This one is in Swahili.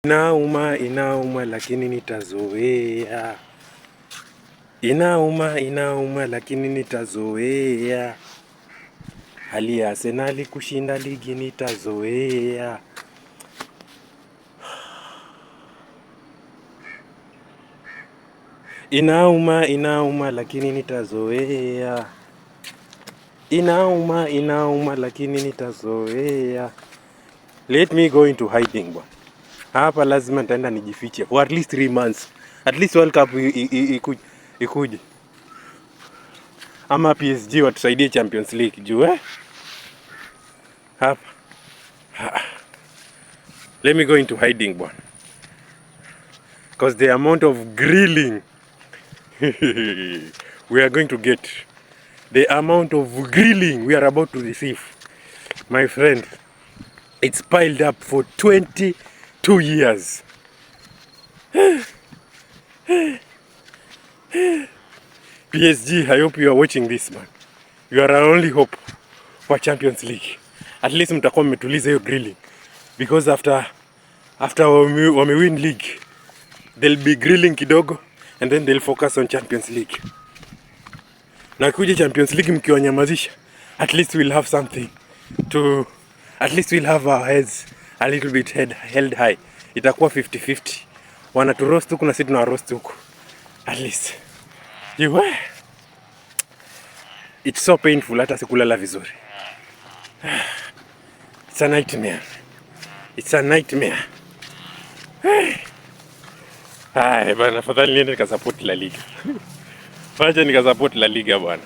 Inauma lakini nitazoea. Inauma lakini nitazoea. Hali ya Arsenal kushinda ligi nitazoea. Inauma lakini nitazoea. Inauma lakini nitazoea. Let me go into hiding bwana. Hapa lazima nitaenda nijifiche for at least 3 months. At least World Cup ikuje. Ama PSG watusaidie Champions League juu hapa. Let me go into hiding bwana. Because the amount of grilling we are going to get, the amount of grilling we are about to receive, my friend, it's piled up for 22 years. PSG, I hope you are watching this, man. You are our only hope for Champions League. At least mtakuwa mmetuliza hiyo grilling, because after wame win league, they'll be grilling kidogo and then they'll focus on Champions League. Na kuja Champions League mkiwanyamazisha, at least we'll have something to, at least we'll have our heads a little bit held high. Itakuwa 50-50. Wana tu roast huku na sisi tuna roast huku. At least it's so painful hata sikulala vizuri. It's a nightmare. It's a nightmare. Hai bana, afadhali niende nikasupport La Liga. Wacha nikasupport La Liga bwana.